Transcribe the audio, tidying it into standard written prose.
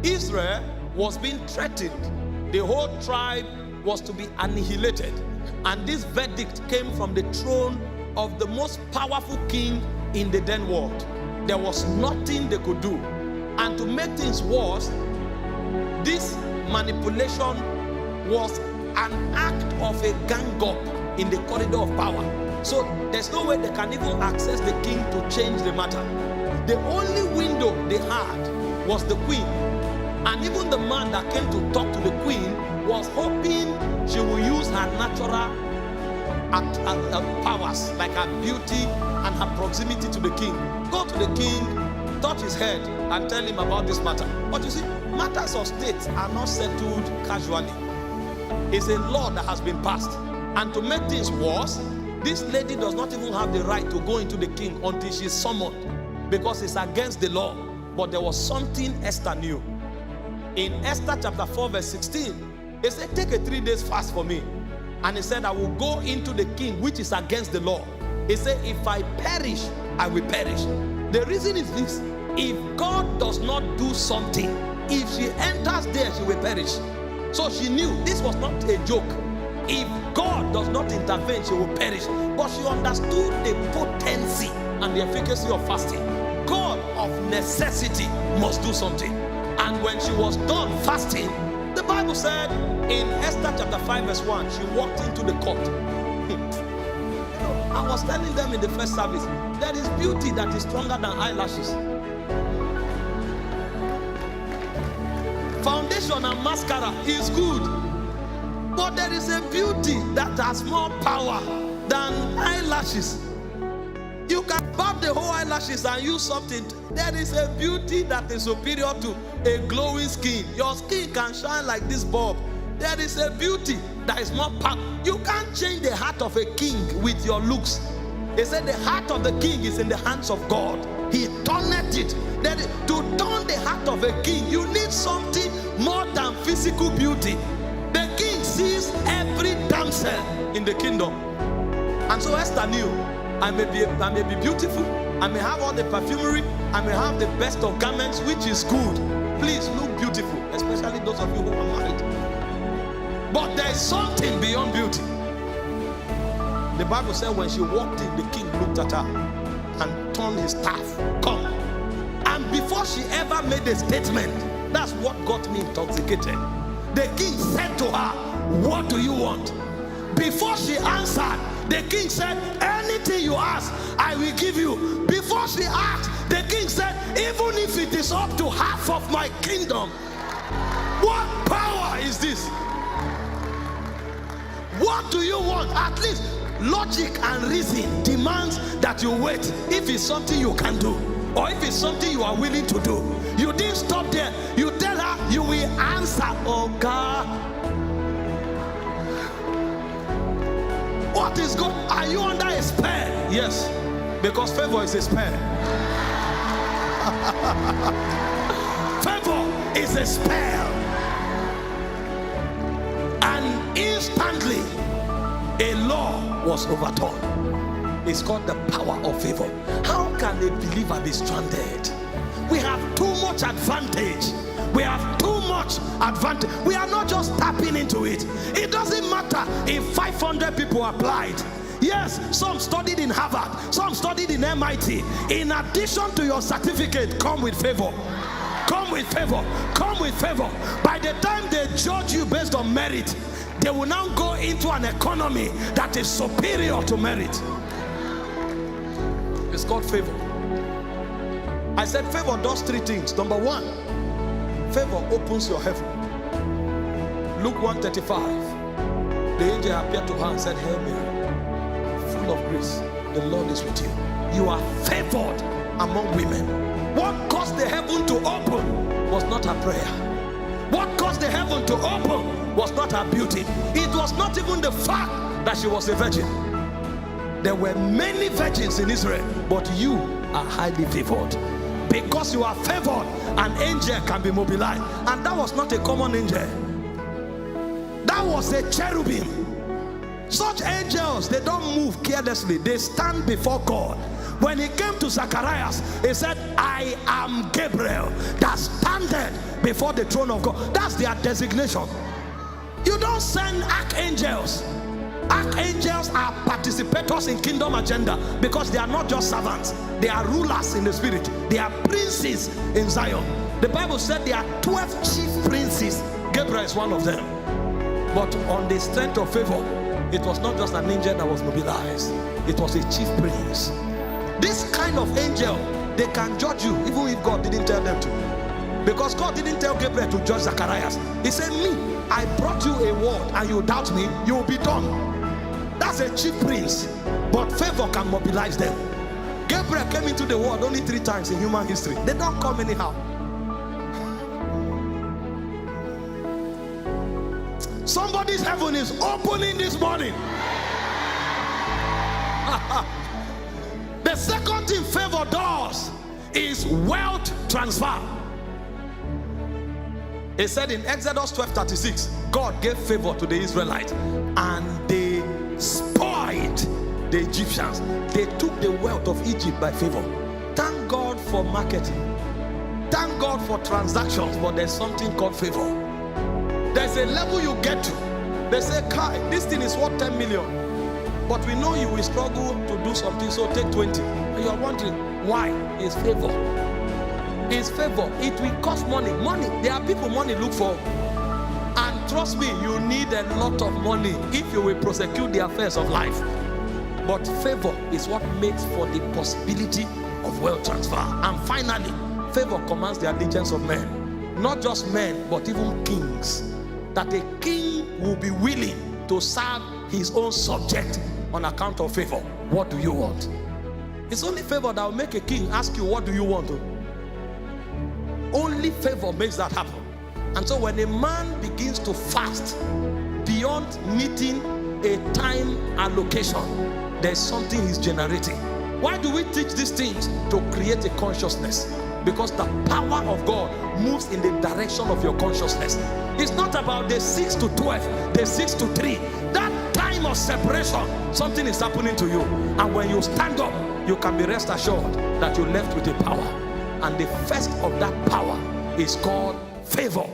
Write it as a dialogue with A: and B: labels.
A: Israel was being threatened. The whole tribe was to be annihilated. And this verdict came from the throne of the most powerful king in the then world. There was nothing they could do. And to make things worse, this manipulation was an act of a gang up in the corridor of power. So there's no way they can even access the king to change the matter. The only window they had was the queen. And even the man that came to talk to the queen was hoping she will use her natural powers, like her beauty and her proximity to the king. Go to the king, touch his head, and tell him about this matter. But you see, matters of state are not settled casually. It's a law that has been passed. And to make things worse, this lady does not even have the right to go into the king until she's summoned, because it's against the law. But there was something Esther knew. In Esther chapter 4 verse 16, he said, take a 3 days fast for me. And he said, I will go into the king, which is against the law. He said, if I perish, I will perish. The reason is this: if God does not do something, if she enters there, she will perish. So she knew this was not a joke. If God does not intervene, she will perish. But she understood the potency and the efficacy of fasting. God of necessity must do something. And when she was done fasting, the Bible said in Esther chapter 5 verse 1, she walked into the court. I was telling them in the first service, there is beauty that is stronger than eyelashes. Foundation and mascara is good, but there is a beauty that has more power than eyelashes. You can barb the whole eyelashes and use something. There is a beauty that is superior to a glowing skin. Your skin can shine like this bulb. There is a beauty that is more powerful. You can't change the heart of a king with your looks. They said the heart of the king is in the hands of God. He turneth it. To turn the heart of a king, you need something more than physical beauty. The king sees every damsel in the kingdom. And so Esther knew, I may be beautiful, I may have all the perfumery, I may have the best of garments, which is good. Please look beautiful, especially those of you who are married. But there is something beyond beauty. The Bible said when she walked in, the king looked at her and turned his staff. Come. And before she ever made a statement, that's what got me intoxicated. The king said to her, what do you want? Before she answered, the king said, anything you ask, I will give you. Before she asked, the king said, even if it is up to half of my kingdom. What power is this? What do you want? At least logic and reason demands that you wait if it's something you can do, or if it's something you are willing to do. You didn't stop there. You tell her you will answer. Oh God, what is good? Are you under a spell? Yes, because favor is a spell. Favor is a spell. And instantly a law was overturned. It's called the power of favor. How can a believer be stranded? We have too much advantage. We have too much advantage. We are not just tapping into it. It doesn't matter if 500 people applied. Yes, some studied in Harvard, some studied in MIT. In addition to your certificate, come with favor. Come with favor. Come with favor. By the time they judge you based on merit, they will now go into an economy that is superior to merit. It's called favor. I said favor does three things. Number one, favor opens your heaven. Luke 1:35. The angel appeared to her and said, Hail Mary, full of grace, the Lord is with you. You are favored among women. What caused the heaven to open was not her prayer. What caused the heaven to open was not her beauty. It was not even the fact that she was a virgin. There were many virgins in Israel, but you are highly favored. Because you are favored, an angel can be mobilized. And that was not a common angel. That was a cherubim. Such angels, they don't move carelessly. They stand before God. When he came to Zacharias, he said, I am Gabriel that standeth before the throne of God. That's their designation. You don't send archangels. Archangels are participators in kingdom agenda because they are not just servants. They are rulers in the spirit. They are princes in Zion. The Bible said there are 12 chief princes. Gabriel is one of them. But on the strength of favor, it was not just an angel that was mobilized. It was a chief prince. This kind of angel, they can judge you even if God didn't tell them to. Because God didn't tell Gabriel to judge Zacharias. He said, me, I brought you a word and you doubt me, you will be done. That's a chief prince. But favor can mobilize them. Gabriel came into the world only 3 times in human history. They don't come anyhow. Somebody's heaven is opening this morning. The second thing favor does is wealth transfer. It said in Exodus 12:36, God gave favor to the Israelites and they spoiled the Egyptians. They took the wealth of Egypt by favor. Thank God for marketing. Thank God for transactions, but there's something called favor. There's a level you get to. They say, Kai, this thing is worth 10 million. But we know you will struggle to do something, so take 20. And you are wondering, why? It's favor. It's favor. It will cost money. Money. There are people money look for. And trust me, you need a lot of money if you will prosecute the affairs of life. But favor is what makes for the possibility of wealth transfer. And finally, favor commands the allegiance of men. Not just men, but even kings. That a king will be willing to serve his own subject on account of favor. What do you want? It's only favor that will make a king ask you, what do you want? Only favor makes that happen. And so when a man begins to fast beyond meeting a time allocation, there's something he's generating. Why do we teach these things? To create a consciousness. Because the power of God moves in the direction of your consciousness. It's not about the 6 to 12, the 6 to 3. That time of separation, something is happening to you. And when you stand up, you can be rest assured that you left with a power. And the first of that power is called favor.